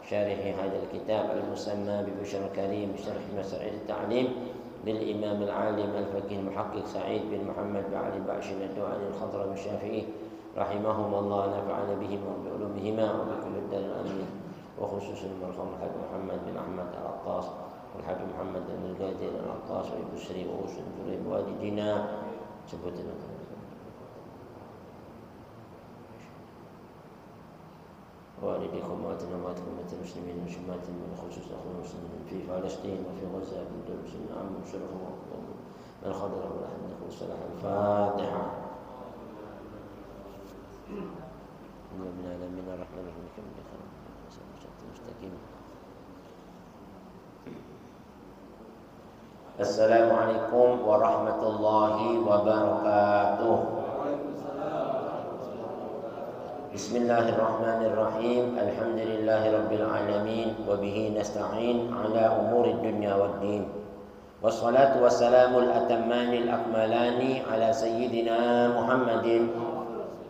شارح هذا الكتاب المسمى ببشر الكريم بشرح مسائل التعليم للإمام العالم الفقيه المحقق سعيد بن محمد بن علي باشر الدواني الخضرمي الشافعي رحمهما الله ونفعنا بهما وبعلومهما وبكل الدار الآمين. وخصوصا المرحوم الحاج محمد بن أحمد العطاس والحاج محمد بن القادر العطاس ويبشري ووسن والدينا سبوتنا والديكم وأمهاتنا وأمهات أمة المسلمين وشمات من خصوص أخونا المسلمين في فلسطين وفي غزة في الدول المسلمين عام وشرهم من خضر ولحمدك والصلاح. الفاتحة. من العالمين الرحمن الرحيم كم بخير المستقيم. السلام عليكم ورحمة الله وبركاته. بسم الله الرحمن الرحيم. الحمد لله رب العالمين وبه نستعين على أمور الدنيا والدين والصلاة والسلام الأتمان الأكملان على سيدنا محمد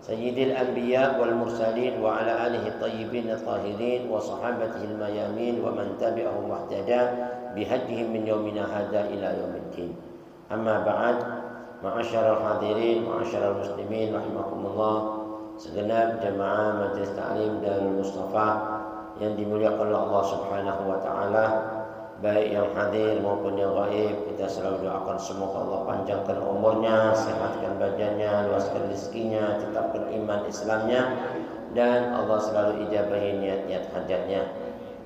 سيد الأنبياء والمرسلين وعلى آله الطيبين الطاهرين وصحابته الميامين ومن تبعهم واهتدى بهديهم من يومنا هذا إلى يوم الدين. أما بعد، معاشر الحاضرين معاشر المسلمين رحمكم الله, segenap jamaah Majelis Ta'lim Darul Mustafa yang dimuliakan oleh Allah Subhanahu wa taala, baik yang hadir maupun yang gaib, kita selalu doakan semoga Allah panjangkan umurnya, sehatkan badannya, luaskan rezekinya, tetapkan iman Islamnya, dan Allah selalu ijabahi niat-niat hajatnya.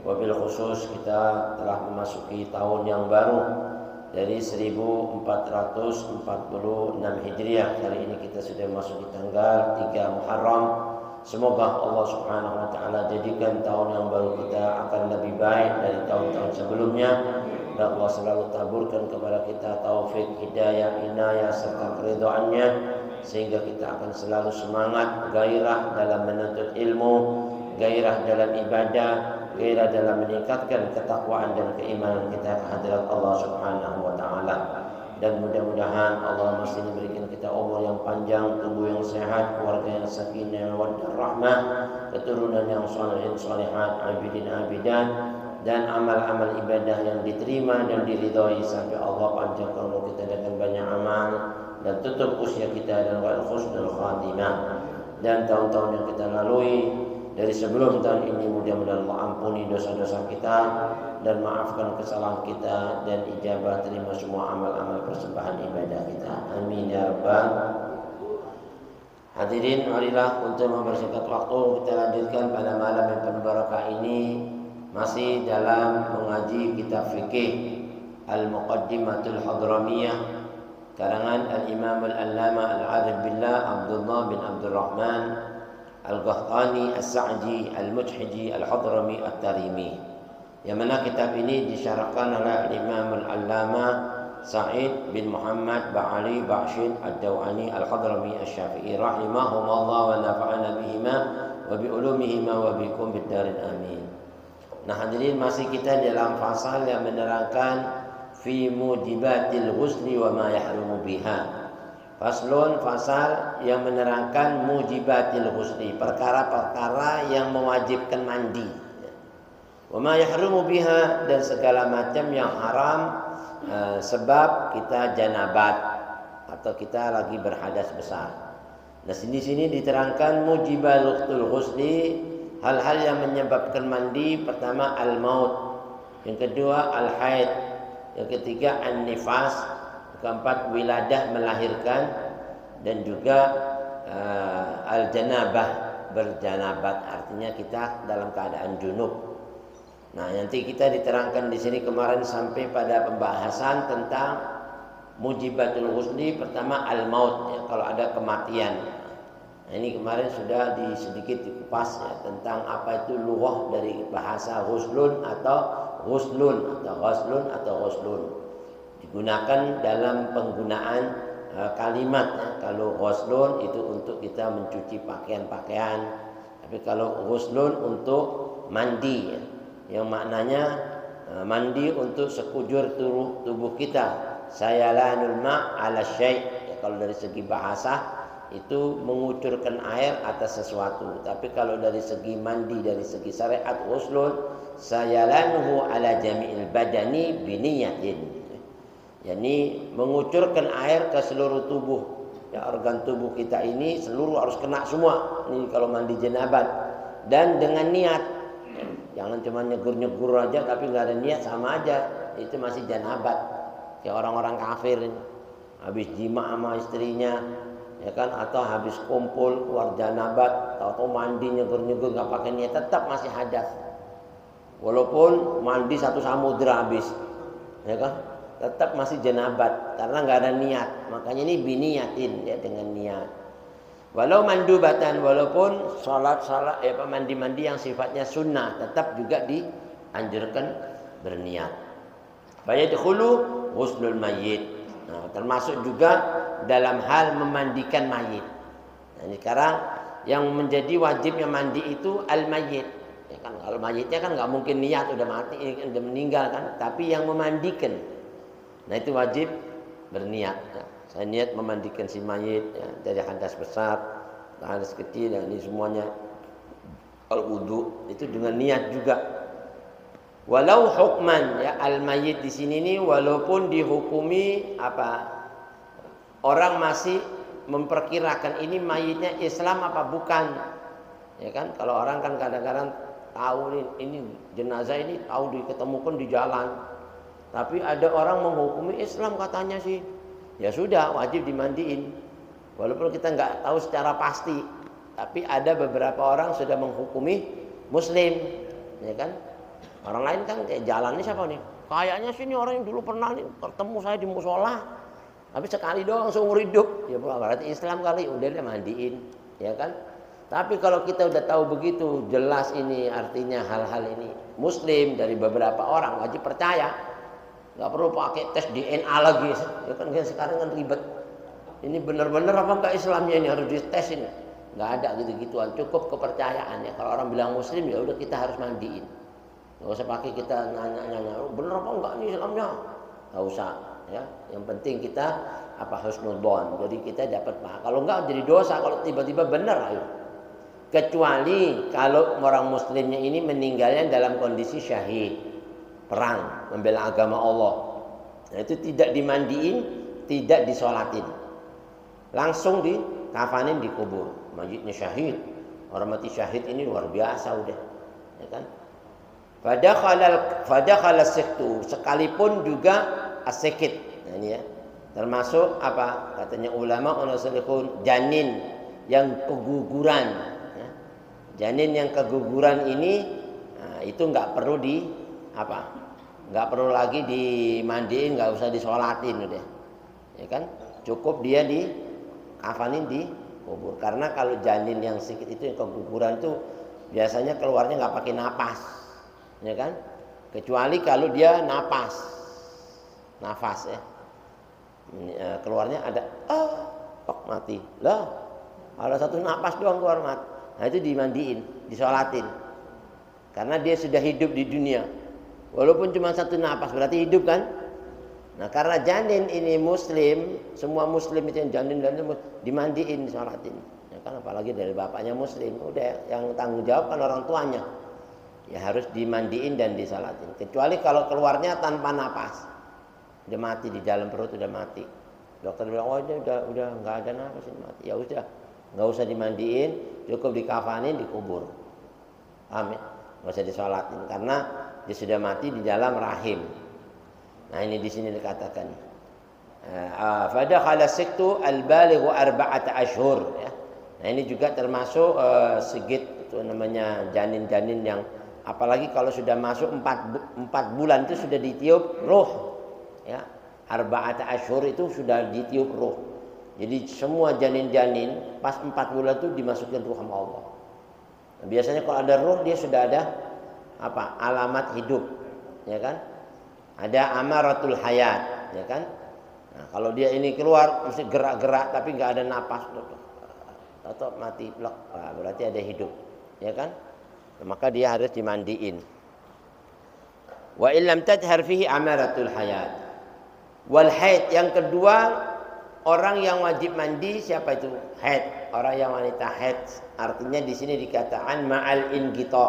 Wabil khusus kita telah memasuki tahun yang baru dari 1446 Hijriah. Kali ini kita sudah masuk di tanggal 3 Muharram. Semoga Allah Subhanahu wa taala jadikan tahun yang baru kita akan lebih baik dari tahun-tahun sebelumnya, dan Allah selalu taburkan kepada kita taufik, hidayah, inayah serta keridhaannya, sehingga kita akan selalu semangat, gairah dalam menuntut ilmu, gairah dalam ibadah, gairah dalam meningkatkan ketakwaan dan keimanan kita kehadirat Allah Subhanahu wa taala. Dan mudah-mudahan Allah masih memberikan kita umur yang panjang, tubuh yang sehat, keluarga yang sakinah mawaddah rahmah, keturunan yang salihin salihat, abidin abidat, dan amal-amal ibadah yang diterima dan diridhai sampai Allah panjangkan umur kita dengan banyak amal dan tutup usia kita dengan husnul khatimah. Dan tahun-tahun yang kita lalui dari sebelum tahun ini, mudah-mudahan Allah ampuni dosa-dosa kita dan maafkan kesalahan kita, dan ijabah terima semua amal-amal persembahan ibadah kita. Amin ya rabbal. Hadirin, marilah untuk mempersingkat waktu kita lanjutkan pada malam yang penuh barakah ini masih dalam mengaji kitab fikih Al-Muqaddimatul Hadramiyah karangan Al-Imam Al-Allama Al-Arif Billah Abdullah bin Abdul Rahman Al-Ghahtani As-Sa'di Al-Mujhidi Al-Hadrami At-Tarimi, yang mana kitab ini disyarahkan oleh Imam Al-Allama Sa'id bin Muhammad bin Ali Bashir Ad-Dawani Al-Hadrami Asy-Syafi'i rahimahumullah wa nafa'ana bihima wa bi ulumihima wa bikum bid-darin amin. Nah hadirin, masih kita dalam fasal yang menerangkan fi mujibatil husni wa ma yahrumu biha. Faslun, fasal yang menerangkan mujibatil husni, perkara-perkara yang mewajibkan mandi. Wa ma yahrumu biha, dan segala macam yang haram sebab kita janabat atau kita lagi berhadas besar. Nah sini diterangkan mujibatul husni, hal-hal yang menyebabkan mandi. Pertama al-maut, yang kedua al-haid, yang ketiga an-nifas, keempat wiladah melahirkan, dan juga al-janabah berjanabat, artinya kita dalam keadaan junub. Nah, nanti kita diterangkan di sini kemarin sampai pada pembahasan tentang mujibatul husni. Pertama al-maut, ya, kalau ada kematian. Nah, ini kemarin sudah sedikit dikupas ya, tentang apa itu lughah dari bahasa huslun atau ghuslun atau ghuslun atau ghuslun. Digunakan dalam penggunaan kalimat ya. Kalau ghuslun itu untuk kita mencuci pakaian-pakaian, tapi kalau ghuslun untuk mandi ya, yang maknanya mandi untuk sekujur tubuh kita. Sayalanul ma' ala syai', ya, kalau dari segi bahasa itu mengucurkan air atas sesuatu. Tapi kalau dari segi mandi, dari segi syariat ghuslun sayalanhu ala jami'il badani biniyatin. Yani mengucurkan air ke seluruh tubuh. Ya, organ tubuh kita ini seluruh harus kena semua. Ini kalau mandi janabat dan dengan niat. Jangan cuma nyegur-nyegur aja tapi nggak ada niat, sama aja. Itu masih janabat. Kayak orang-orang kafir ini. Habis jima sama istrinya, ya kan, atau habis kumpul keluar janabat, atau mandi nyegur-nyegur nggak pakai niat, tetap masih hadas. Walaupun mandi satu samudra habis, ya kan, tetap masih janabat karena nggak ada niat. Makanya ini biniyatin, ya, dengan niat. Walau mandubatan, walaupun salat mandi-mandi yang sifatnya sunnah, tetap juga dianjurkan berniat. Fayadkhulu ghuslul mayyit. Nah, termasuk juga dalam hal memandikan mayit. Nah, ini sekarang yang menjadi wajibnya mandi itu al-mayyit. Ya kan, kalau mayitnya kan nggak mungkin niat udah mati, udah meninggal kan. Tapi yang memandikan, nah itu wajib berniat. Ya, saya niat memandikan si mayit, ya, dari hadas besar, hadas kecil, ya, ini semuanya al-wudu itu dengan niat juga. Walau hukman, ya, al-mayyit di sini nih walaupun dihukumi orang masih memperkirakan ini mayitnya Islam apa bukan. Ya kan, kalau orang kan kadang-kadang tahu ini jenazah ini tahu diketemukan di jalan. Tapi ada orang menghukumi Islam katanya sih. Ya sudah, wajib dimandiin. Walaupun kita nggak tahu secara pasti, tapi ada beberapa orang sudah menghukumi Muslim, ya kan? Orang lain kan jalannya siapa nih? Kayaknya sih ini orang yang dulu pernah nih ketemu saya di musola. Tapi sekali doang seumur hidup. Ya berarti Islam kali, udah dia mandiin, ya kan? Tapi kalau kita udah tahu begitu, jelas ini artinya hal-hal ini Muslim dari beberapa orang, wajib percaya. Gak perlu pakai tes DNA lagi. Ya kan sekarang kan ribet. Ini benar-benar apa enggak Islamnya, ini harus dites ini. Nggak ada gitu-gituan, cukup kepercayaan ya. Kalau orang bilang Muslim ya udah kita harus mandiin. Nggak usah pakai kita nanya-nanya, bener apa enggak nih Islamnya? Nggak usah, ya. Yang penting kita husnudzon. Jadi kita dapat pahala. Kalau enggak jadi dosa. Kalau tiba-tiba benar, ayo. Kecuali kalau orang Muslimnya ini meninggalnya dalam kondisi syahid, perang, membela agama Allah. Nah, itu tidak dimandiin, tidak disolatin, langsung dikafanin, dikubur. Mayitnya syahid, orang mati syahid ini luar biasa udah, ya kan? Fadakhala siktu, sekalipun juga asikit. Nah, ini ya. Termasuk apa? Katanya ulama unasulihun, janin yang keguguran. Ya. Janin yang keguguran ini, nah, itu nggak perlu nggak perlu lagi dimandiin, nggak usah disolatin udah. Ya kan? Cukup dia dikafanin, dikubur. Karena kalau janin yang sedikit itu yang keguguran itu biasanya keluarnya nggak pakai napas. Ya kan, kecuali kalau dia nafas ya, keluarnya ada mati lah, ada satu nafas doang keluar mati. Nah itu dimandiin, disolatin, karena dia sudah hidup di dunia, walaupun cuma satu nafas berarti hidup kan. Nah karena janin ini Muslim, semua Muslim itu yang janin dimandiin, disolatin, ya kan, apalagi dari bapaknya Muslim, udah yang tanggung jawab kan orang tuanya. Ya harus dimandiin dan disalatin. Kecuali kalau keluarnya tanpa napas, dia mati di dalam perut, udah mati. Dokter bilang, oh udah nggak ada napas, ini mati. Ya udah, nggak usah dimandiin, cukup dikafanin, dikubur. Amin. Nggak usah disalatin karena dia sudah mati di dalam rahim. Nah ini di sini dikatakan. Fadakhala siktu al-balighu arba'ata ashhur. Ya. Nah ini juga termasuk sigit, itu namanya janin-janin yang apalagi kalau sudah masuk 4 bulan itu sudah ditiup ruh, ya. Arba'ata ashhur itu sudah ditiup ruh. Jadi semua janin-janin pas 4 bulan itu dimasukkan ruh sama Allah. Nah, biasanya kalau ada ruh dia sudah ada alamat hidup, ya kan? Ada amaratul hayat, ya kan? Nah, kalau dia ini keluar mesti gerak-gerak tapi nggak ada napas, atau mati blok, berarti ada hidup, ya kan? Maka dia harus dimandiin. Wa illam tajhar fihi amaratul hayat. Wal haid, yang kedua orang yang wajib mandi siapa itu? Haid. Orang yang wanita haid. Artinya di sini dikatakan ma'al inqita.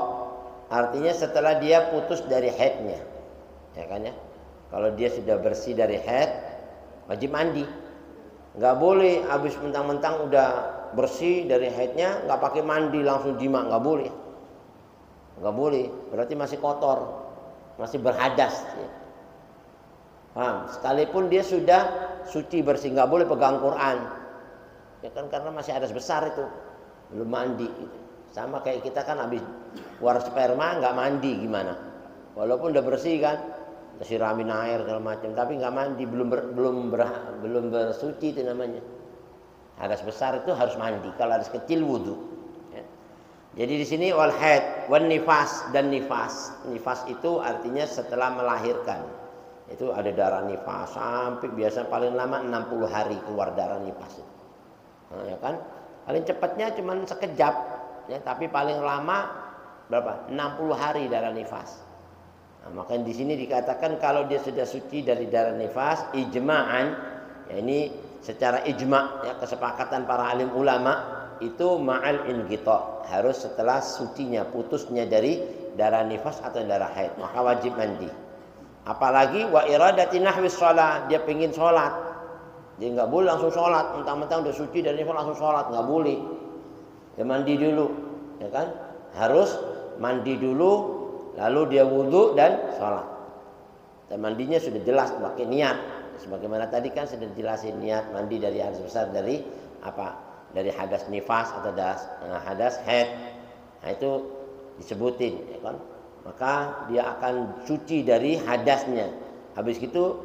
Artinya setelah dia putus dari haidnya. Ya kan ya? Kalau dia sudah bersih dari haid, wajib mandi. Nggak boleh habis mentang-mentang udah bersih dari haidnya nggak pakai mandi langsung jima, nggak boleh. Nggak boleh. Berarti masih kotor, masih berhadas. Ya. Paham? Sekalipun dia sudah suci bersih, nggak boleh pegang Quran. Ya kan karena masih hadas besar itu, belum mandi. Gitu. Sama kayak kita kan habis keluar sperma nggak mandi gimana? Walaupun udah bersih kan, siramin air segala macam, tapi nggak mandi, belum bersuci itu namanya. Hadas besar itu harus mandi. Kalau hadas kecil wudu. Ya. Jadi di sini wal haid, wan nifas dan nifas. Nifas itu artinya setelah melahirkan. Itu ada darah nifas sampai biasa paling lama 60 hari keluar darah nifas. Nah, ya kan? Paling cepatnya cuma sekejap, ya, tapi paling lama berapa? 60 hari darah nifas. Nah, makanya di sini dikatakan kalau dia sudah suci dari darah nifas, ijma'an, ya ini secara ijma', ya, kesepakatan para alim ulama itu ma'al inqita, harus setelah sucinya, putusnya dari darah nifas atau darah haid, maka wajib mandi. Apalagi wa iradati nahwis shalah, dia pengen sholat, dia nggak boleh langsung sholat, mentang-mentang udah suci dari nifas langsung sholat, nggak boleh. Dia mandi dulu, ya kan? Harus mandi dulu, lalu dia wudhu dan sholat. Dan mandinya sudah jelas pakai niat, sebagaimana tadi kan sudah dijelasin niat mandi dari hadas besar, dari apa? Dari hadas nifas atau hadas haid. Nah itu disebutin, ya kan? Maka dia akan suci dari hadasnya. Habis itu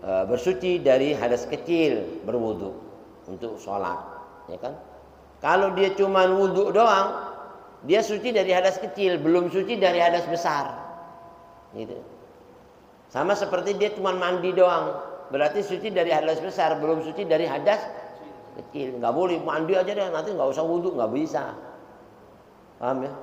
bersuci dari hadas kecil, berwudu untuk sholat, ya kan? Kalau dia cuma wudu doang, dia suci dari hadas kecil, belum suci dari hadas besar, gitu. Sama seperti dia cuma mandi doang, berarti suci dari hadas besar, belum suci dari hadas kecil. Nggak boleh mandi aja deh, nanti nggak usah wudu, nggak bisa. Paham ya?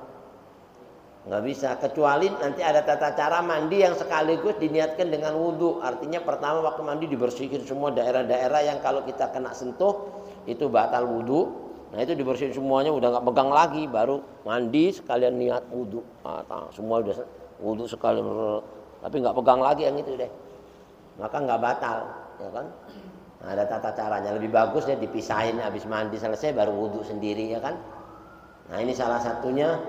Nggak bisa, kecuali nanti ada tata cara mandi yang sekaligus diniatkan dengan wudu. Artinya pertama waktu mandi dibersihin semua daerah-daerah yang kalau kita kena sentuh itu batal wudu. Nah itu dibersihin semuanya, udah nggak pegang lagi, baru mandi sekalian niat wudu. Semua udah wudu sekalian, tapi nggak pegang lagi yang itu deh. Maka nggak batal, ya kan? Nah, ada tata caranya. Lebih bagus ya dipisahin, habis mandi selesai baru wudu sendiri, ya kan? Nah ini salah satunya.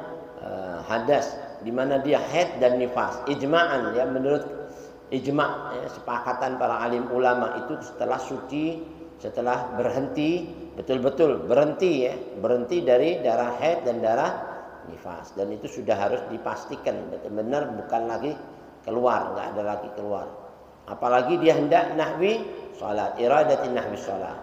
Hadas di mana dia haid dan nifas, ijma'an, ya, menurut ijma', ya, sepakatan para alim ulama itu setelah suci, setelah berhenti, betul-betul berhenti, ya, berhenti dari darah haid dan darah nifas, dan itu sudah harus dipastikan benar-benar bukan lagi keluar, nggak ada lagi keluar. Apalagi dia hendak nahwi salat, iradatin nahwi salat.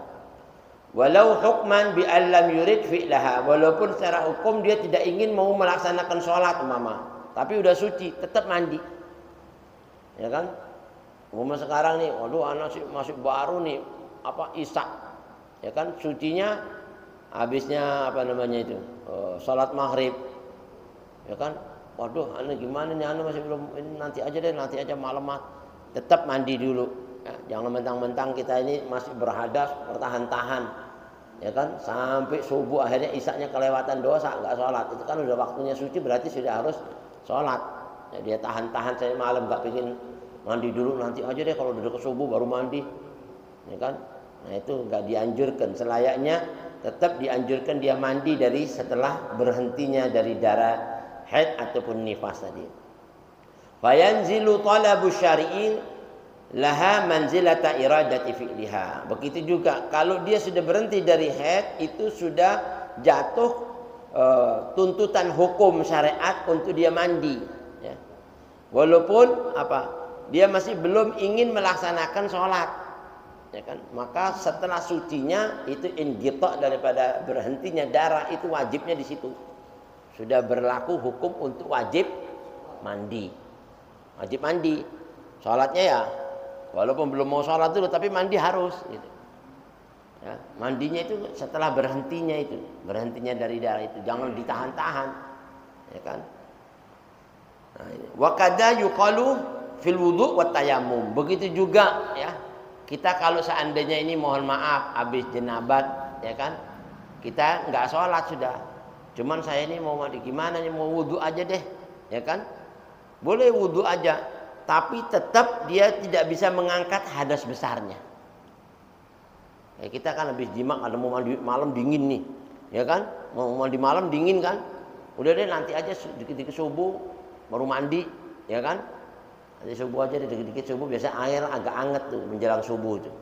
Walau hukman bi allam yurid fi'laha, walaupun secara hukum dia tidak ingin mau melaksanakan sholat umpama, tapi udah suci, tetap mandi, ya kan? Umpama sekarang nih, waduh anak masih baru nih, apa isak, ya kan? Sucinya habisnya apa namanya itu, sholat maghrib, ya kan? Waduh anak gimana nih, anak masih belum, ini nanti aja deh, nanti aja malamat, tetap mandi dulu. Ya, jangan mentang-mentang kita ini masih berhadas bertahan-tahan, ya kan, sampai subuh akhirnya isaknya kelewatan dosa nggak sholat, itu kan udah waktunya suci, berarti sudah harus sholat. Ya, dia tahan-tahan, saya malam nggak pengen mandi dulu, nanti aja deh kalau udah ke subuh baru mandi, ya kan? Nah itu nggak dianjurkan, selayaknya tetap dianjurkan dia mandi dari setelah berhentinya dari darah haid ataupun nifas tadi. Fayanzilu talabu syari'i laha manzilata iradati fi'liha. Begitu juga kalau dia sudah berhenti dari haid, itu sudah jatuh tuntutan hukum syariat untuk dia mandi, ya. Walaupun apa, dia masih belum ingin melaksanakan sholat, ya kan? Maka setelah sucinya itu inqita, daripada berhentinya darah, itu wajibnya di situ sudah berlaku hukum untuk wajib mandi. Wajib mandi. Sholatnya ya walaupun belum mau sholat dulu, tapi mandi harus, gitu. Ya, mandinya itu setelah berhentinya itu, berhentinya dari darah itu, jangan ditahan-tahan, ya kan? Nah, wa kadza yuqalu fil wudu' wa tayammum. Begitu juga, ya, kita kalau seandainya ini mohon maaf habis jenabat, ya kan, kita nggak sholat sudah. Cuman saya ini mau mandi gimana nih, mau wudhu aja deh, ya kan? Boleh wudhu aja, tapi tetap dia tidak bisa mengangkat hadas besarnya. Ya, kita kan habis jima, ada mau mandi malam dingin nih, ya kan? Mau mandi malam dingin kan? Udah deh nanti aja dikit-dikit subuh baru mandi, ya kan? Nanti subuh aja dikit-dikit subuh, biasa air agak anget tuh menjelang subuh tuh,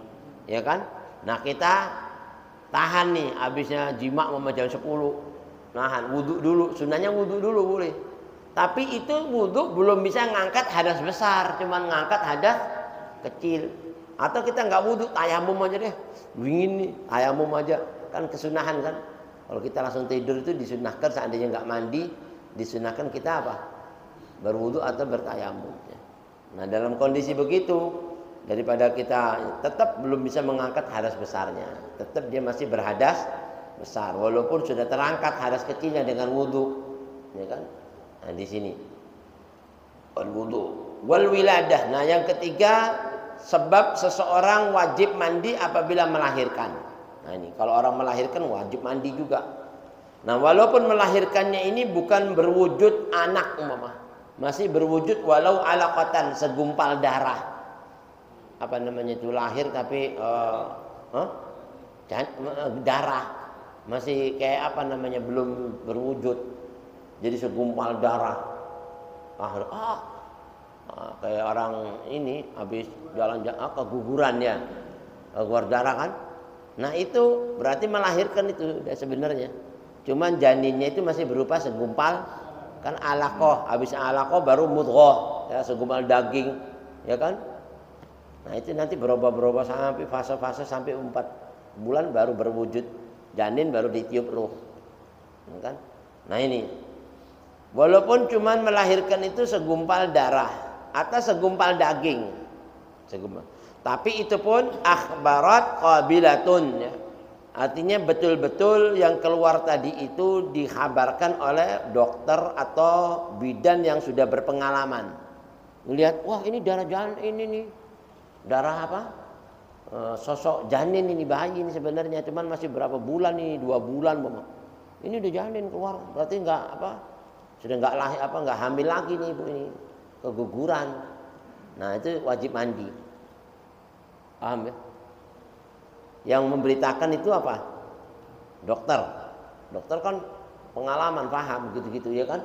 ya kan? Nah kita tahan nih, habisnya jima mau jam 10, nahan, wudhu dulu, sunahnya wudhu dulu boleh. Tapi itu wudhu belum bisa ngangkat hadas besar, cuman ngangkat hadas kecil. Atau kita nggak wudhu, tayamum aja deh, dingin nih, tayamum aja, kan kesunahan kan? Kalau kita langsung tidur itu disunahkan, seandainya nggak mandi, disunahkan kita apa? Berwudhu atau bertayamum. Nah dalam kondisi begitu, daripada kita tetap belum bisa mengangkat hadas besarnya, tetap dia masih berhadas besar, walaupun sudah terangkat hadas kecilnya dengan wudhu, ya kan? Nah di sini wudhu, wal wiladah. Nah yang ketiga, sebab seseorang wajib mandi apabila melahirkan. Nah ini kalau orang melahirkan wajib mandi juga. Nah walaupun melahirkannya ini bukan berwujud anak umpama, masih berwujud walau alaqatan, segumpal darah. Apa namanya itu, lahir tapi darah masih kayak apa namanya, belum berwujud, jadi segumpal darah. Kayak orang ini habis jalan-jalan keguguran ya, keluar darah kan. Nah itu berarti melahirkan itu sebenarnya, cuman janinnya itu masih berupa segumpal. Kan alaqah, habis alaqah baru mudghah, ya, segumpal daging, ya kan? Nah itu nanti berubah-berubah sampai fase-fase sampai 4 bulan baru berwujud janin, baru ditiup ruh, ya kan? Nah ini walaupun cuman melahirkan itu segumpal darah atau segumpal daging, segumpal, tapi itu pun akhbarat qabilatun, ya. Artinya betul-betul yang keluar tadi itu dikhabarkan oleh dokter atau bidan yang sudah berpengalaman. Melihat, wah ini darah janin ini nih. Darah apa? Sosok janin ini, bayi ini sebenarnya, cuman masih berapa bulan nih, 2 bulan Mama. Ini udah janin keluar, berarti enggak apa? Sudah enggak lahir apa, enggak hamil lagi nih Ibu ini. Keguguran. Nah, itu wajib mandi. Paham ya? Yang memberitakan itu apa? Dokter. Dokter kan pengalaman, paham gitu-gitu ya kan?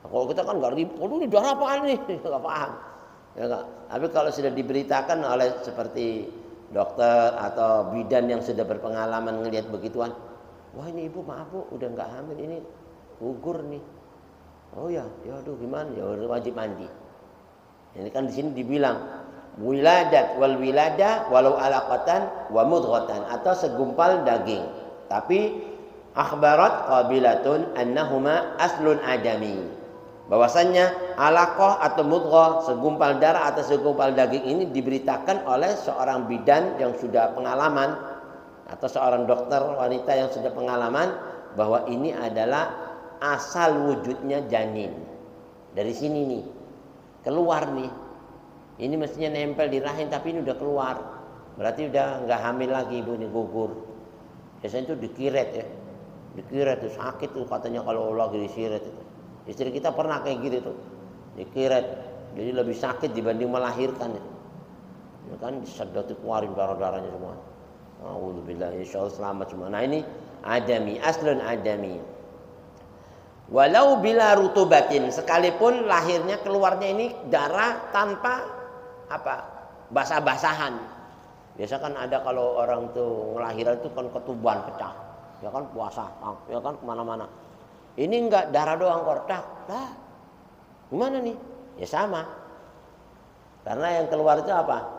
Kalau kita kan nggak ribut, ini darah apaan nih? Nggak paham. Ya nggak. Tapi kalau sudah diberitakan oleh seperti dokter atau bidan yang sudah berpengalaman ngelihat begituan, wah ini ibu maaf bu, udah nggak hamil, ini gugur nih. Oh ya, ya aduh gimana? Ya wajib mandi. Ini kan di sini dibilang wiladat wal wilada walau alaqatan wa mudghatan, atau segumpal daging, tapi akhbarat qabilatun annahuma aslun adami, bahwasannya alaqah atau mudghah, segumpal darah atau segumpal daging ini diberitakan oleh seorang bidan yang sudah pengalaman atau seorang dokter wanita yang sudah pengalaman bahwa ini adalah asal wujudnya janin. Dari sini nih keluar nih. Ini mestinya nempel di rahim, tapi ini udah keluar. Berarti udah nggak hamil lagi ibu, ini gugur. Biasanya itu dikiret ya. Dikiret itu sakit tuh katanya kalau lagi disiret itu. Istri kita pernah kayak gitu tuh. Dikiret. Jadi lebih sakit dibanding melahirkan itu. Ya kan disedot keluarin darah-darahnya semua. Alhamdulillah, insyaallah selamat semua. Nah ini adami, aslun adami. Walau bila rutubatin, sekalipun lahirnya keluarnya ini darah tanpa apa, basah-basahan. Biasa kan ada kalau orang tuh ngelahiran itu kan ketuban pecah, ya kan puasa, ya kan kemana-mana. Ini enggak, darah doang kordak, lah gimana nih? Ya sama, karena yang keluar itu apa?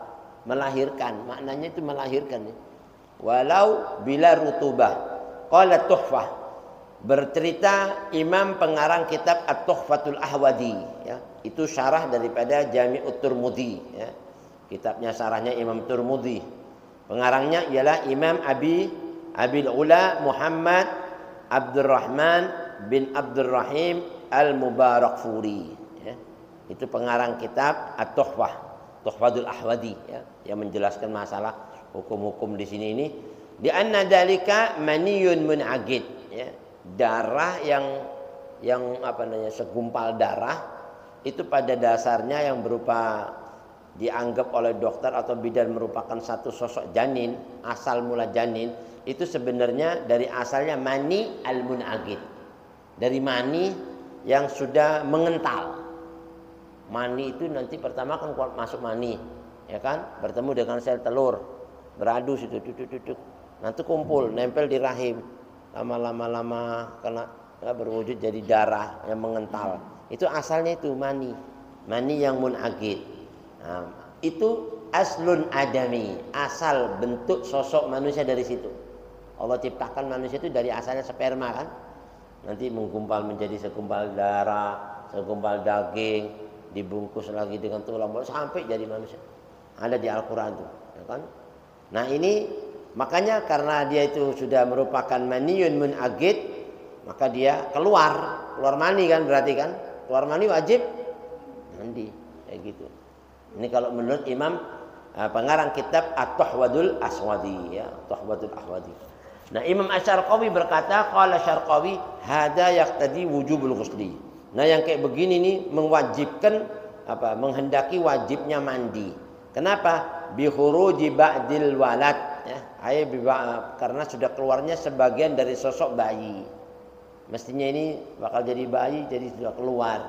Melahirkan, maknanya itu melahirkan. Walau bila rutubah, qala tuhfah. Bercerita Imam pengarang kitab At-Tuhfatul Ahwadi, ya, itu syarah daripada Jami'ut Tirmidzi, ya. Kitabnya syarahnya Imam Tirmidzi. Pengarangnya ialah Imam Abil Ula Muhammad Abdurrahman bin Abdurrahim Al-Mubarakfuri, ya. Itu pengarang kitab At-Tuhfah. Tuhfatul Ahwadi ya, yang menjelaskan masalah hukum-hukum di sini ini. Di anna dzalika maniyun munagid ya. Darah yang apa namanya segumpal darah itu pada dasarnya yang berupa dianggap oleh dokter atau bidan merupakan satu sosok janin, asal mula janin itu sebenarnya dari asalnya mani al-munagid. Dari mani yang sudah mengental. Mani itu nanti pertama kan masuk mani, ya kan? Bertemu dengan sel telur, beradu situ, nanti kumpul, nempel di rahim, lama kena ya, berwujud jadi darah yang mengental. Itu asalnya itu mani yang munagid. Nah, itu aslun adami, asal bentuk sosok manusia dari situ. Allah ciptakan manusia itu dari asalnya sperma kan, nanti menggumpal menjadi segumpal darah, segumpal daging. Dibungkus lagi dengan tulang sampai jadi manusia. Ada di Al-Quran itu, ya kan? Nah ini makanya karena dia itu sudah merupakan maniyun munagid, maka dia keluar mani kan berarti kan? Keluar mani wajib mandi kayak gitu. Ini kalau menurut Imam pengarang kitab At-Tuhfatul Aswadi ya, Tuhfatul Ahwadi. Nah Imam Asy-Syarqawi berkata, qala Syarqawi hada yaqtadi wujubul ghusli. Nah yang kayak begini nih mewajibkan apa? Menghendaki wajibnya mandi. Kenapa? Bihuruji ba'dil walad ya. Karena sudah keluarnya sebagian dari sosok bayi. Mestinya ini bakal jadi bayi, jadi sudah keluar.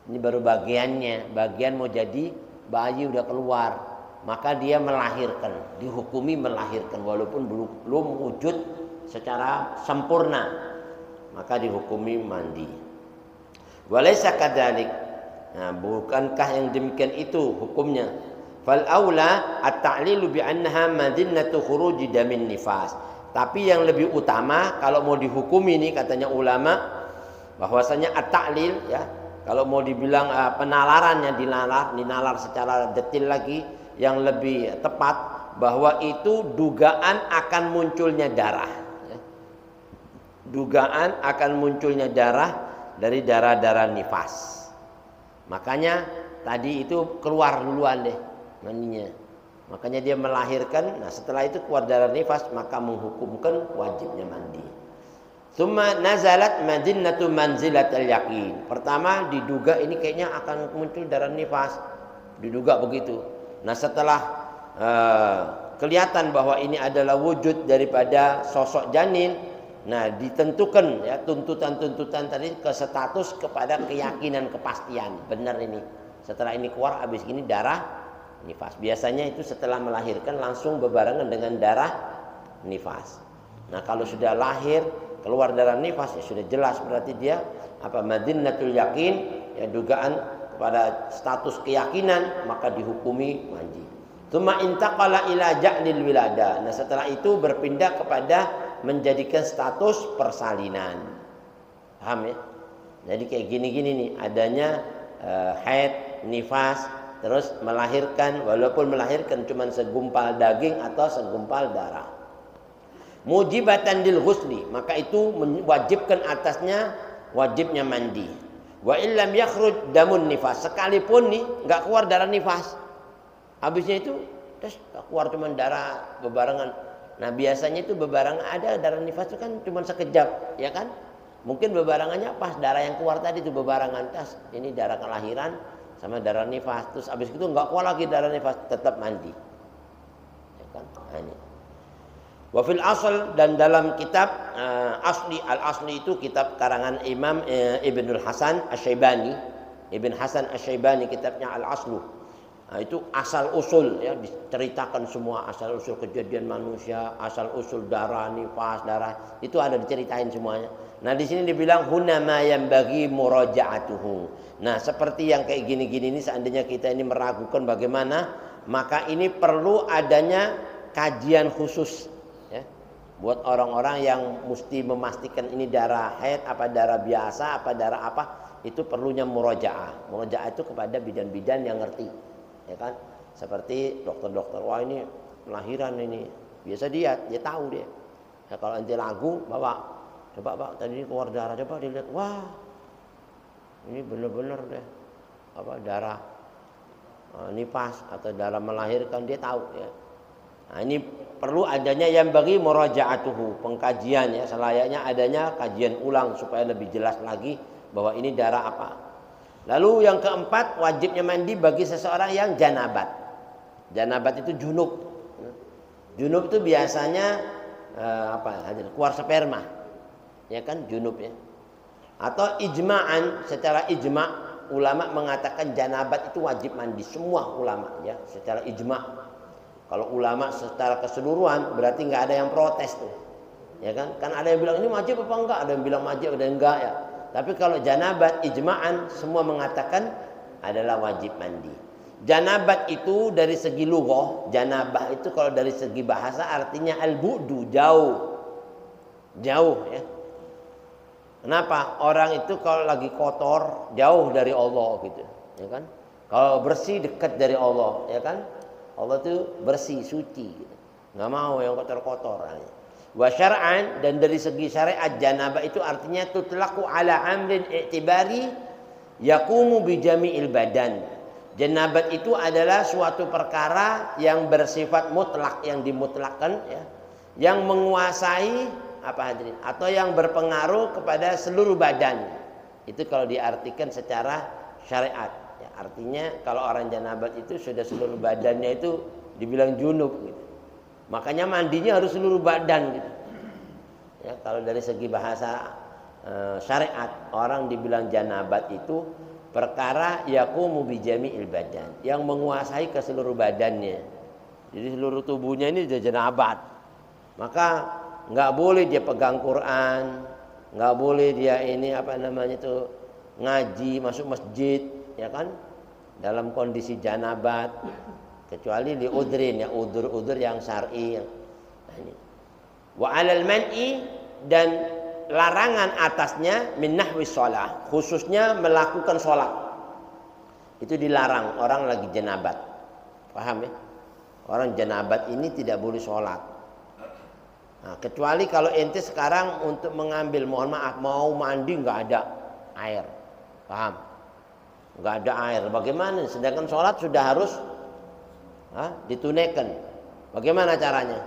Ini baru bagiannya. Bagian mau jadi bayi udah keluar. Maka dia melahirkan, dihukumi melahirkan walaupun belum wujud secara sempurna. Maka dihukumi mandi. Walaysa kadzalik. Nah, bukankah yang demikian itu hukumnya? Fal aula at-ta'lilu bi annaha madinnatu khuruji damin nifas. Tapi yang lebih utama kalau mau dihukumi ini katanya ulama bahwasanya at-ta'lil ya, kalau mau dibilang penalarannya dinalar secara detail lagi yang lebih tepat bahwa itu dugaan akan munculnya darah ya. Dugaan akan munculnya darah dari darah-darah nifas. Makanya tadi itu keluar duluan deh maninya. Makanya dia melahirkan. Nah setelah itu keluar darah nifas maka menghukumkan wajibnya mandi. Tsumma nazalat madinnatu manzilatal yaqin. Pertama diduga ini kayaknya akan muncul darah nifas. Diduga begitu. Nah setelah kelihatan bahwa ini adalah wujud daripada sosok janin. Nah ditentukan ya tuntutan-tuntutan tadi ke status kepada keyakinan kepastian benar ini setelah ini keluar habis ini darah nifas. Biasanya itu setelah melahirkan langsung berbarengan dengan darah nifas. Nah kalau sudah lahir keluar darah nifas ya sudah jelas berarti dia apa madinnatul yakin ya dugaan kepada status keyakinan maka dihukumi mandi. Tsumma intaqala ila ja'lil wilada. Nah setelah itu berpindah kepada menjadikan status persalinan. Paham ya? Jadi kayak gini-gini nih, adanya haid, nifas, terus melahirkan, walaupun melahirkan cuma segumpal daging atau segumpal darah. Mujibatan lil ghusli, maka itu mewajibkan atasnya wajibnya mandi. Wa illam yakhruj damun nifas, sekalipun nih enggak keluar darah nifas. Habisnya itu terus keluar cuma darah bebarengan. Nah biasanya itu bebarengan ada darah nifas itu kan cuma sekejap, ya kan? Mungkin bebarengannya pas darah yang keluar tadi itu bebarengan tas. Ini darah kelahiran sama darah nifas. Terus abis itu nggak keluar lagi darah nifas, tetap mandi. Ya kan? Nah, ini. Wafil asal dan dalam kitab asli al-asli itu kitab karangan Imam Ibnul Hasan Asy-Syaibani. Ibn Hasan Asy-Syaibani kitabnya al-aslu. Nah, itu asal usul ya diceritakan semua asal usul kejadian manusia, asal usul darah nifas, darah itu ada diceritain semuanya. Nah, di sini dibilang huna ma yanbaghi murajaatuhu. Nah, seperti yang kayak gini-gini ini seandainya kita ini meragukan bagaimana, maka ini perlu adanya kajian khusus ya. Buat orang-orang yang mesti memastikan ini darah haid apa darah biasa apa darah apa, itu perlunya murajaah. Murajaah itu kepada bidan-bidan yang ngerti. Ya kan seperti dokter-dokter wah ini lahiran ini biasa dia tahu dia ya, kalau nanti lagu bawa coba pak tadi ini keluar darah coba dilihat wah ini bener-bener deh apa darah nifas atau dalam melahirkan dia tahu ya. Nah, ini perlu adanya yang bagi murajaatuhu, pengkajian ya, selayaknya adanya kajian ulang supaya lebih jelas lagi bahwa ini darah apa. Lalu yang keempat, wajibnya mandi bagi seseorang yang janabat. Janabat itu junub. Junub itu biasanya keluar sperma. Ya kan junub ya. Atau ijma'an, secara ijma' ulama mengatakan janabat itu wajib mandi, semua ulama ya, secara ijma'. Kalau ulama secara keseluruhan berarti nggak ada yang protes tuh, ya kan? Kan ada yang bilang ini wajib apa enggak, ada yang bilang wajib, ada yang enggak ya. Tapi kalau janabat ijma'an semua mengatakan adalah wajib mandi. Janabat itu dari segi lughah, janabah itu kalau dari segi bahasa artinya al-bu'du, jauh, jauh ya. Kenapa? Orang itu kalau lagi kotor jauh dari Allah gitu, ya kan? Kalau bersih dekat dari Allah, ya kan? Allah itu bersih, suci, gitu. Nggak mau yang kotor-kotor. Wa syar'an, dan dari segi syariat janabah itu artinya tutlaqu ala amrin i'tibari yaqumu bi jami'il badan. Janabat itu adalah suatu perkara yang bersifat mutlak, yang dimutlakkan ya, yang menguasai atau yang berpengaruh kepada seluruh badan. Itu kalau diartikan secara syariat. Artinya kalau orang janabat itu sudah seluruh badannya itu dibilang junub gitu. Makanya mandinya harus seluruh badan gitu. Ya, kalau dari segi bahasa syariat, orang dibilang janabat itu perkara yaqumu bi jami'il badan, yang menguasai ke seluruh badannya. Jadi seluruh tubuhnya ini sudah janabat. Maka nggak boleh dia pegang Quran, nggak boleh dia ini ngaji, masuk masjid, ya kan, dalam kondisi janabat, kecuali li udrin ya, udur yang syar'i. Nah, ini wa 'alal man'i, dan larangan atasnya min nahwi shalah, khususnya melakukan sholat itu dilarang orang lagi janabat. Paham ya? Orang janabat ini tidak boleh sholat. Nah, kecuali kalau ente sekarang untuk mengambil, mohon maaf, mau mandi nggak ada air, paham? Nggak ada air, bagaimana? Sedangkan sholat sudah harus ditunaikan. Bagaimana caranya?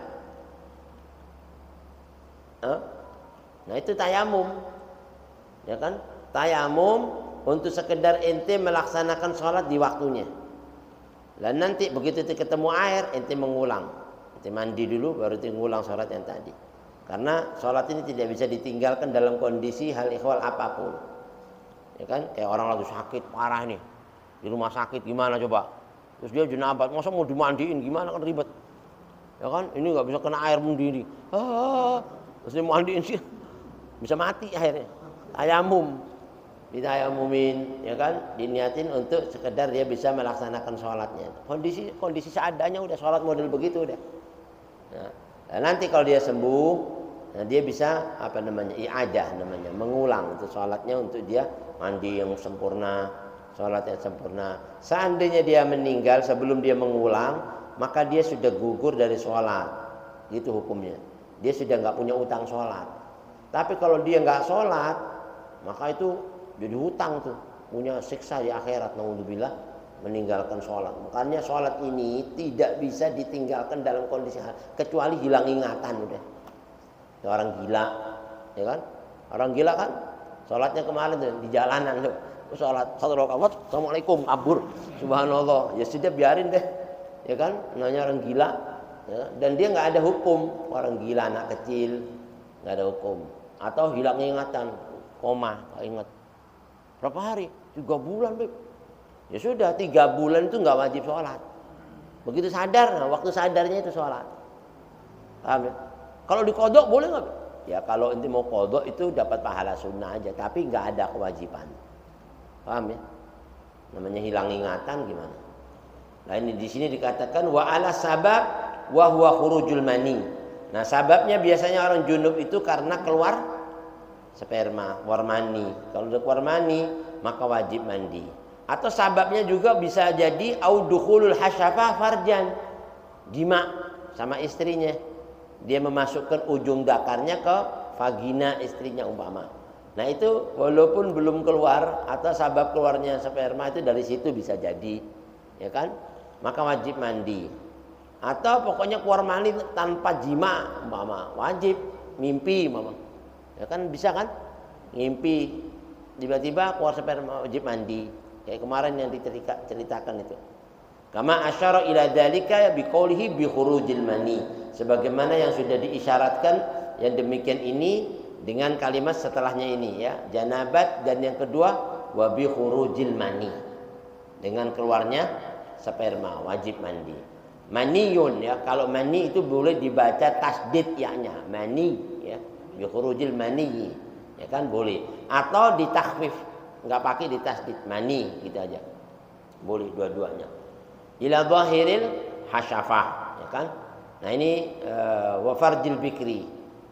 Nah itu tayamum, ya kan? Tayamum untuk sekedar ente melaksanakan sholat di waktunya. Dan nanti begitu ketemu air, ente mengulang, ente mandi dulu, baru ente mengulang sholat yang tadi. Karena sholat ini tidak bisa ditinggalkan dalam kondisi hal ikhwal apapun. Ya kan? Kayak orang lagi sakit parah nih di rumah sakit, gimana coba? Terus dia jenabat, masa mau dimandiin, gimana, kan ribet. Ya kan? Ini nggak bisa kena air mendidih. Terus dia mandiin sih, bisa mati akhirnya. Tayamum, ditayamumin, ya kan? Diniatin untuk sekedar dia bisa melaksanakan sholatnya. Kondisi seadanya udah sholat model begitu udah. Nah, dan nanti kalau dia sembuh, nah dia bisa i'adah namanya, mengulang untuk sholatnya, untuk dia mandi yang sempurna, sholat yang sempurna. Seandainya dia meninggal sebelum dia mengulang, maka dia sudah gugur dari sholat, gitu hukumnya. Dia sudah nggak punya utang sholat. Tapi kalau dia nggak sholat, maka itu jadi hutang tuh, punya siksa di akhirat, naudzubillah, meninggalkan sholat. Makanya sholat ini tidak bisa ditinggalkan dalam kondisi kecuali hilang ingatan udah. Ya, orang gila, ya kan? Orang gila kan, sholatnya kemarin tuh di jalanan tuh, sholat 1 rakaat, assalamualaikum, kabur, subhanallah. Ya sudah biarin deh, ya kan? Namanya orang gila, ya. Dan dia nggak ada hukum, orang gila anak kecil nggak ada hukum. Atau hilang ingatan, koma, nggak ingat. Berapa hari? 3 bulan, Beb. Ya sudah, 3 bulan itu nggak wajib sholat. Begitu sadar, nah waktu sadarnya itu sholat. Paham ya? Kalau dikodok boleh nggak? Ya kalau inti mau kodok itu dapat pahala sunnah aja, tapi nggak ada kewajiban. Paham ya? Namanya hilang ingatan gimana? Nah ini di sini dikatakan wa ala sabab wa huwa khurujul mani. Nah sababnya biasanya orang junub itu karena keluar sperma, keluar mani. Kalau udah keluar mani maka wajib mandi. Atau sababnya juga bisa jadi audukhulul hasyafah farjan, jima sama istrinya. Dia memasukkan ujung dakarnya ke vagina istrinya umpama. Nah itu walaupun belum keluar atau sabab keluarnya sperma itu dari situ bisa jadi. ya kan? Maka wajib mandi. Atau pokoknya keluar mani tanpa jima, mama wajib. Mimpi, mama, ya kan bisa kan? Mimpi tiba-tiba keluar sperma, wajib mandi. Kayak kemarin yang diceritakan itu. Kama asyara ila dzalika biqaulihi bi khurujil mani. Sebagaimana yang sudah diisyaratkan yang demikian ini dengan kalimat setelahnya ini ya, janabat, dan yang kedua wa bi khurujil mani. Dengan keluarnya sperma wajib mandi. Maniyun ya, kalau mani itu boleh dibaca tasdid ya-nya, mani ya, bi khurujil mani. Ya kan boleh. Atau ditakhfif, enggak pakai ditasdid, mani gitu aja. Boleh dua-duanya. Ila zahiril hasyafah, ya kan? Nah ini wa farjil bikri.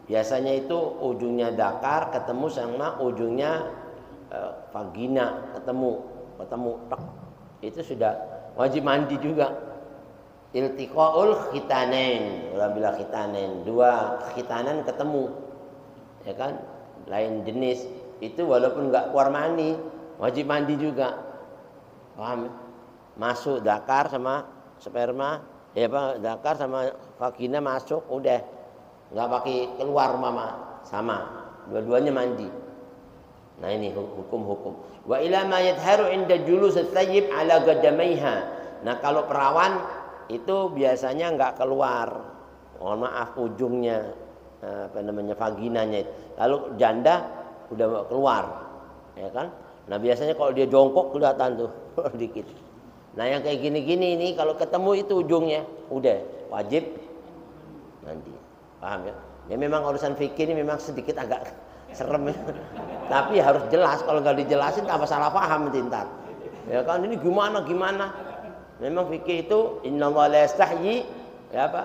Biasanya itu ujungnya dakar ketemu sama ujungnya vagina ketemu tek. Itu sudah wajib mandi juga. Iltiqaul khitanain, ulah bila khitanain, dua khitanan ketemu. Ya kan? Lain jenis. Itu walaupun enggak keluar mani, wajib mandi juga. Paham? Masuk dakar sama sperma, ya Pak, dakar sama vagina masuk udah. Enggak pakai keluar mama, sama. Dua-duanya mandi. Nah ini hukum-hukum. Wa ila ma yadharu inda julus at-tayyib ala qadamaiha. Nah kalau perawan itu biasanya enggak keluar. Mohon maaf ujungnya vaginanya. Lalu janda udah keluar, ya kan? Nah biasanya kalau dia jongkok kelihatan tuh dikit. Nah yang kayak gini-gini ini kalau ketemu itu ujungnya udah wajib mandi. Paham ya? Ya memang urusan fikih ini memang sedikit agak serem ya. Tapi harus jelas, kalau nggak dijelasin tambah salah paham tintar. Ya kan ini gimana? Memang fikih itu innallaha la yastahyi ya apa?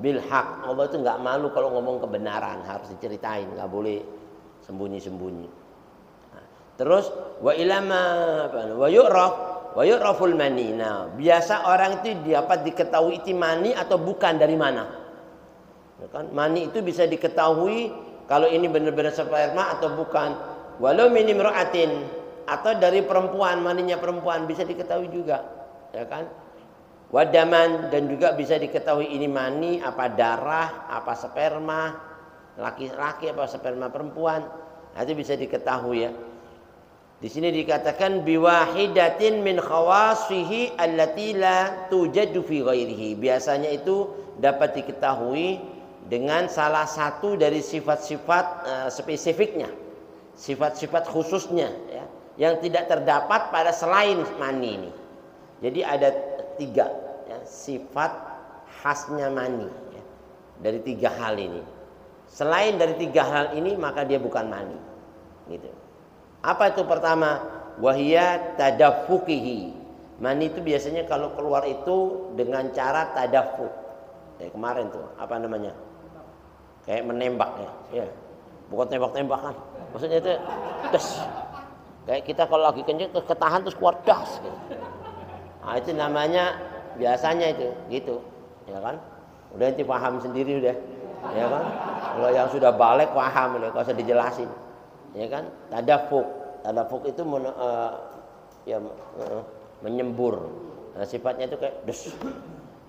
Bil haq. Allah itu nggak malu kalau ngomong kebenaran, harus diceritain, nggak boleh sembunyi-sembunyi. Nah, terus wa ilama wa yu'raful mani. Nah, biasa orang itu dapat diketahui itu mani atau bukan dari mana. Ya kan? Mani itu bisa diketahui kalau ini benar-benar sperma atau bukan. Walau min imra'atin, atau dari perempuan, maninya perempuan bisa diketahui juga, ya kan? Wadaman, dan juga bisa diketahui ini mani apa darah, apa sperma laki-laki apa sperma perempuan. Nah, itu bisa diketahui ya. Di sini dikatakan biwahidatin min khawasihi allati la tujadu fi ghairihi. Biasanya itu dapat diketahui dengan salah satu dari sifat-sifat spesifiknya, sifat-sifat khususnya ya, yang tidak terdapat pada selain mani ini. Jadi ada 3 ya, sifat khasnya mani ya, dari 3 hal ini. Selain dari 3 hal ini maka dia bukan mani. Gitu. Apa itu pertama? Wahia tadaffukihi. Mani itu biasanya kalau keluar itu dengan cara tadaffuk. Kayak kemarin tuh, apa namanya? Kayak menembak ya. Bukan tembak-tembakan. Maksudnya itu das. Kayak kita kalau lagi kenceng ketahan terus keluar das gitu. Nah, itu namanya biasanya itu gitu, ya kan? Udah nanti paham sendiri udah. Ya kan? Kalau yang sudah balik paham udah, enggak usah dijelasin. Ya kan? Tadafuk itu menyembur. Nah, sifatnya itu kayak des.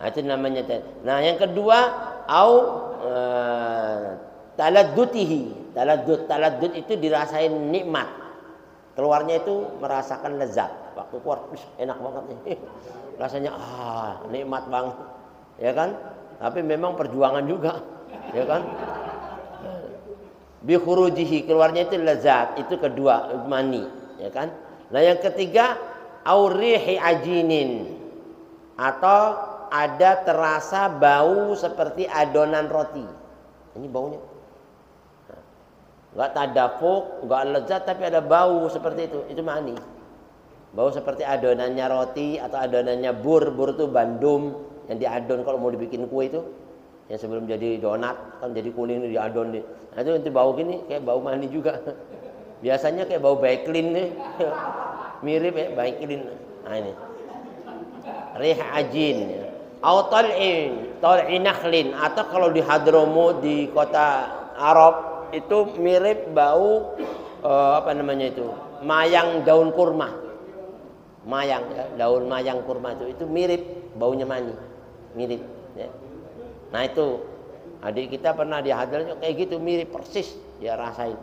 Nah, itu namanya. Nah, yang kedua taladdutihi. Taladdut itu dirasain nikmat. Keluarnya itu merasakan lezat. Waktu keluar enak banget nih. Rasanya nikmat banget. Ya kan? Tapi memang perjuangan juga. Ya kan? Bi khurujihi, keluarnya itu lezat, itu kedua mani, ya kan? Nah yang ketiga aurihi ajinin, atau ada terasa bau seperti adonan roti. Ini baunya nggak tadafuk, nggak lezat, tapi ada bau seperti itu mani. Bau seperti adonannya roti atau adonannya bur itu bandum yang diadon kalau mau dibikin kue itu. Yang sebelum jadi donat kan jadi kuning diadon nih. Nah itu nanti bau gini kayak bau mani juga. Biasanya kayak bau baiklin nih. Mirip ya baiklin. Nah ini. Rih ajin. Au tal'i nakhlin, atau kalau di Hadramut di kota Arab itu mirip bau apa namanya itu? Mayang daun kurma. mayang, ya, daun mayang kurma itu mirip baunya mani, mirip. Ya. Nah itu adik kita pernah dihadirnya kayak gitu, mirip persis dia rasain.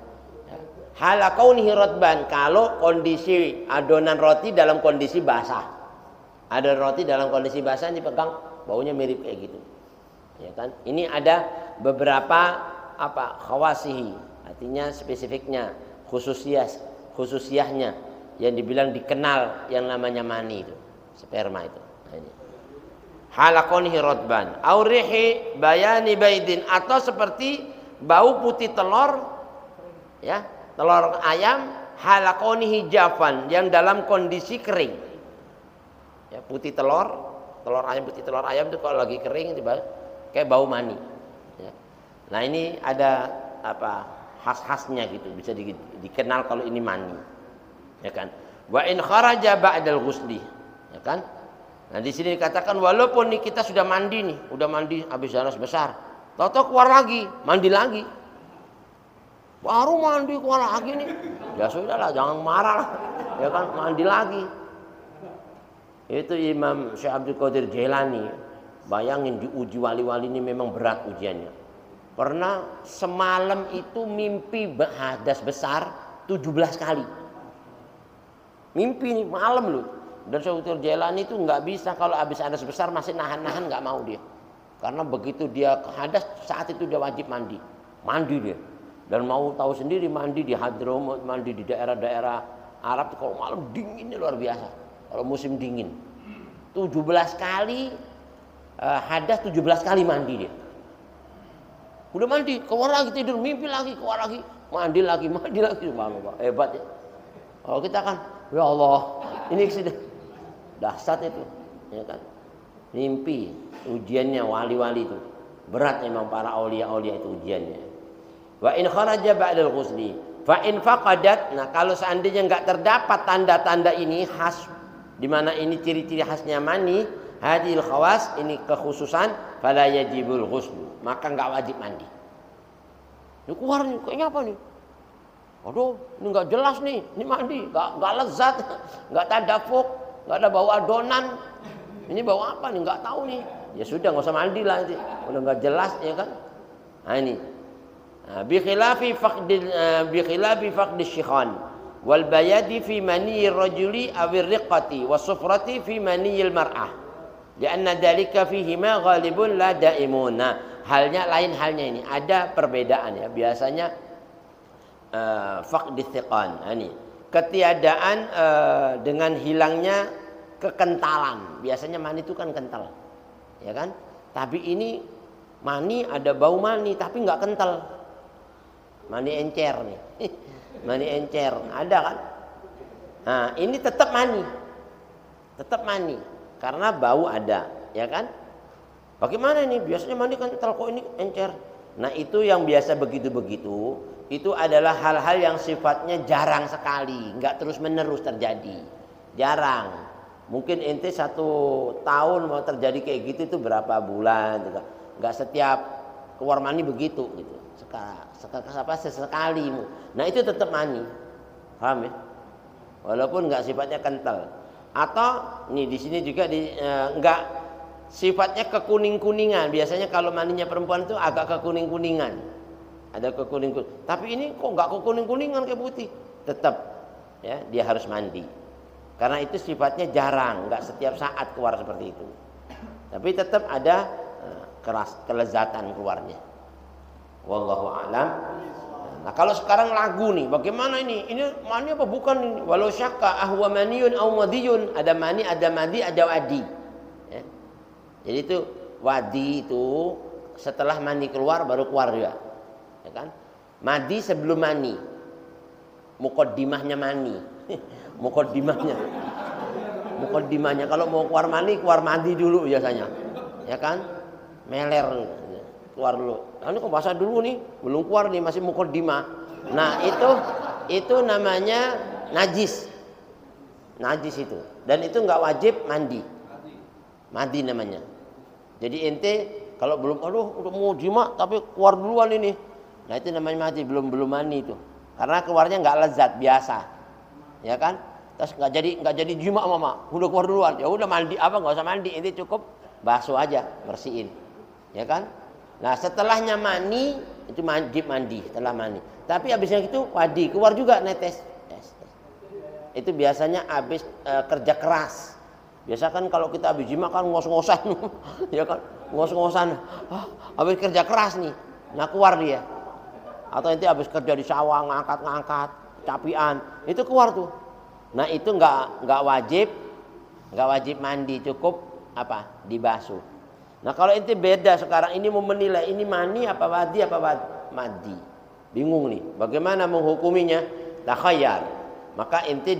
Ya. Hala kaunihi rotban, kalau kondisi adonan roti dalam kondisi basah, ada roti dalam kondisi basah dipegang baunya mirip kayak gitu. Ya kan? Ini ada beberapa khawasihi, artinya spesifiknya, khususiyahnya yang dibilang dikenal yang namanya mani itu, sperma itu. Nah, ini. Halakonihi rotban, aurihi bayani baidin, atau seperti bau putih telur, ya, telur ayam, halakonihi jafan, yang dalam kondisi kering. Ya, putih telur ayam, putih telur ayam itu kalau lagi kering itu kayak bau mani. Ya. Nah ini ada khas-khasnya gitu, bisa dikenal kalau ini mani, ya kan? Wa in kharaja ba'dal ghusli, ya kan? Nah di sini dikatakan walaupun nih kita sudah mandi nih, udah mandi habis danas besar, tahu-tahu keluar lagi, mandi lagi, baru mandi keluar lagi nih, ya sudahlah, jangan marah lah, ya kan? Mandi lagi. Itu Imam Syekh Abdul Qadir Jailani, bayangin diuji wali-wali ini memang berat ujiannya. Pernah semalam itu mimpi hadas besar 17 kali. Mimpi nih malam loh. Dan Syekh Abdul Jailani itu nggak bisa kalau habis hadas besar masih nahan-nahan, nggak mau dia. Karena begitu dia hadas saat itu dia wajib mandi. Mandi dia. Dan mau tahu sendiri mandi di Hadramaut, mandi di daerah-daerah Arab kalau malam dinginnya luar biasa. Kalau musim dingin 17 kali hadas, 17 kali mandi dia. Udah mandi, keluar lagi tidur, mimpi lagi, keluar lagi, mandi lagi. Subhanallah, hebat ya. Kalau kita kan, ya Allah, ini sudah dahsyat itu, ya kan? Mimpi, ujiannya wali-wali itu berat memang, para aulia-aulia itu ujiannya. Wa in kharaja ba'dal ghusli, fa in faqadat. Nah kalau seandainya enggak terdapat tanda-tanda ini khas, di mana ini ciri-ciri khasnya mani, hadil khawas, ini kekhususan, fala yajibul ghuslu, maka enggak wajib mandi. Ini keluar nih, kayaknya apa nih? Aduh, ini enggak jelas nih, ini mandi, enggak lezat, enggak tadafuk, enggak ada bau adonan. Ini bau apa nih? Enggak tahu nih. Ya sudah, enggak usah mandi lah nanti. Udah enggak jelas ya kan? Nah ini. Bi khilafi faqdi syikhan wal bayadi fi maniyir rajuli awir riqati was sufrati fi maniyil mar'ah. Lianna dalika fihi ma ghalibun la daimuna. Halnya lain halnya ini, ada perbedaan ya. Biasanya faqdi thiqan, ini ketiadaan dengan hilangnya kekentalan. Biasanya mani itu kan kental, ya kan? Tapi ini mani ada bau mani tapi nggak kental. Mani encer nih, mani encer ada kan? Nah ini tetap mani karena bau ada, ya kan? Bagaimana ini? Biasanya mani kental, kok ini encer? Nah itu yang biasa begitu-begitu. Itu adalah hal-hal yang sifatnya jarang sekali, nggak terus-menerus terjadi, jarang. Mungkin ente 1 tahun mau terjadi kayak gitu itu berapa bulan, gitu. Nggak setiap keluar mani begitu, gitu. Sesekali. Nah itu tetap mani, paham ya? Walaupun nggak sifatnya kental. Atau nih di sini juga nggak sifatnya kekuning-kuningan. Biasanya kalau maninya perempuan itu agak kekuning-kuningan. Ada kekuning-kuningan. Tapi ini kok nggak kekuning-kuningan kayak putih. Tetap ya dia harus mandi. Karena itu sifatnya jarang, nggak setiap saat keluar seperti itu. Tapi tetap ada kelezatan keluarnya. Wallahu a'lam. Nah kalau sekarang lagu nih, bagaimana ini? Ini mani apa bukan ini? Walau syakka ahwa maniyun aw madiyun. Ada mani, ada madi, ada wadi. Ya. Jadi itu wadi itu setelah mani keluar baru keluar juga. Ya kan? Madi sebelum mani. Muqaddimahnya mani. Muqaddimahnya kalau mau keluar mandi dulu biasanya. Ya kan? Meler keluar dulu. Nah, ini kok basah dulu nih, belum keluar nih, masih muqaddimah. Nah, itu namanya najis. Najis itu. Dan itu enggak wajib mandi. Mandi namanya. Jadi ente kalau belum udah mau jima tapi keluar duluan ini. Nah, itu namanya mandi, belum mandi itu. Karena keluarnya enggak lezat biasa. Ya kan? terus nggak jadi jima mama, udah keluar duluan, ya udah mandi apa nggak usah mandi, ini cukup basuh aja, bersihin, ya kan? Nah setelahnya mani itu wajib mandi setelah mani, tapi habisnya itu wadi keluar juga netes, itu biasanya habis kerja keras. Biasa kan kalau kita habis jima kan ngos-ngosan, ya kan, ngos-ngosan, habis kerja keras nih, nah keluar dia, atau nanti habis kerja di sawah ngangkat-ngangkat, capian, itu keluar tuh. Nah itu nggak wajib mandi, cukup apa dibasuh. Nah kalau ente beda sekarang ini mau menilai ini mani apa wadi apa madi, bingung nih, bagaimana menghukuminya? Takhayyar, maka ente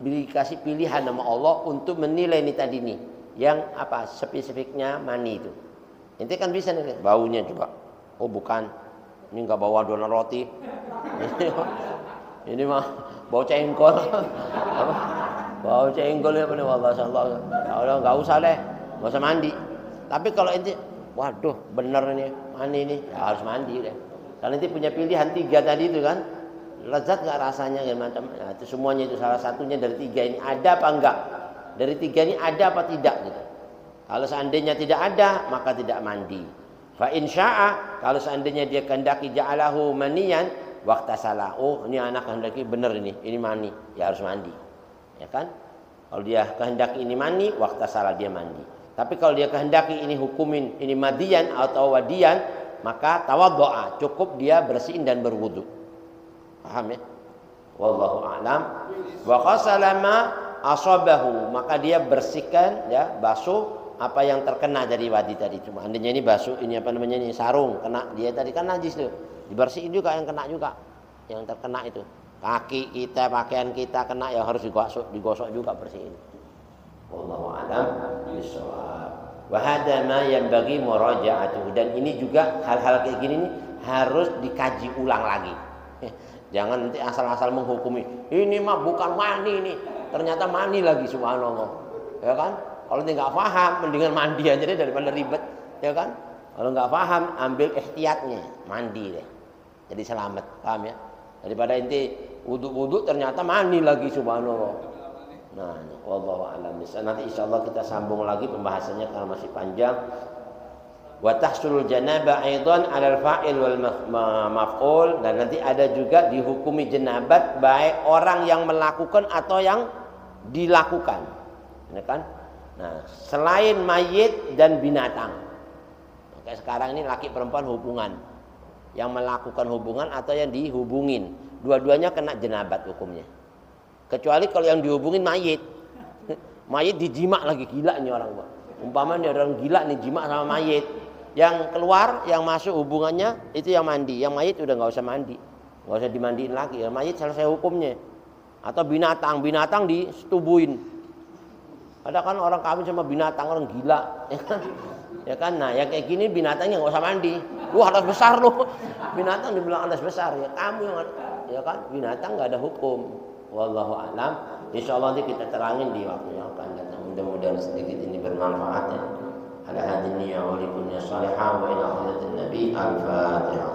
dikasih pilihan sama Allah untuk menilai ini tadi nih, yang apa spesifiknya mani itu. Ente kan bisa nih baunya coba, oh bukan, ini nggak bawa adonan roti, ini mah bau cengkol, bau cengkol ya benar, Allah nggak usah deh, nggak usah mandi. Tapi kalau ente, waduh bener ini mani ini, ya harus mandi deh. Kalau ente punya pilihan 3 tadi itu kan, lezat nggak rasanya macam, nah, itu semuanya itu salah satunya dari 3 ini ada apa enggak? Dari 3 ini ada apa tidak gitu. Kalau seandainya tidak ada, maka tidak mandi. Fa in syaa, kalau seandainya dia kehendaki ja'alahu maniyan waktu salah, oh ini anak kehendaki benar ini mani, ya harus mandi, ya kan? Kalau dia kehendaki ini mani, waktu salah dia mandi. Tapi kalau dia kehendaki ini hukumin ini madiyan atau wadiyan, maka tawaddo'a, cukup dia bersihin dan berwudu. Paham ya? Wallahu a'lam. Wa qasalama asabahu, maka dia bersihkan ya, basuh apa yang terkena dari wadi tadi. Cuma andainya ini basuh ini apa namanya ini sarung kena dia tadi kan najis tuh. Dibersihin juga yang kena juga. Yang terkena itu. Kaki kita, pakaian kita kena ya harus digosok juga bersihin. Wallahu a'lam bishawab. Wa hadza ma yanbaghi muraja'atuhu, dan ini juga hal-hal kayak gini nih harus dikaji ulang lagi. Jangan nanti asal-asal menghukumi. Ini mah bukan mani nih, ternyata mani lagi, subhanallah. Ya kan? Kalau nggak paham, mendingan mandi aja deh daripada ribet, ya kan? Kalau nggak paham, ambil ihtiyatnya, mandi deh. Jadi selamat, paham ya? Daripada inti wudhu ternyata mani lagi, subhanallah. Nah, wallahu a'lam. Nanti insyaallah kita sambung lagi pembahasannya karena masih panjang. Wa tahsulul janabah aidan 'alal fa'il wal maf'ul, dan nanti ada juga dihukumi jenabat baik orang yang melakukan atau yang dilakukan. Ya kan? Nah, selain mayit dan binatang. Oke, sekarang ini laki perempuan hubungan. Yang melakukan hubungan atau yang dihubungin. Dua-duanya kena jenabat hukumnya. Kecuali kalau yang dihubungin mayit. Mayit dijima lagi, gila nih orang. Umpamanya orang gila nih jima sama mayit. Yang keluar, yang masuk hubungannya itu yang mandi. Yang mayit udah nggak usah mandi, nggak usah dimandiin lagi. Yang mayit selesai hukumnya. Atau binatang disetubuhin. Ada kan orang kawin sama binatang, orang gila, ya kan? Ya kan? Nah, yang kayak gini binatangnya nggak usah mandi. Wah, hadas besar loh. Binatang dibilang hadas besar, ya kamu yang, ya kan? Binatang nggak ada hukum. Wallahu a'lam. Insyaallah nanti kita terangin di waktu yang akan datang. Mudah-mudahan sedikit ini bermanfaat ya. Ala hadhihi wa likulli salihah wa ila khairin nabi al-fatihah.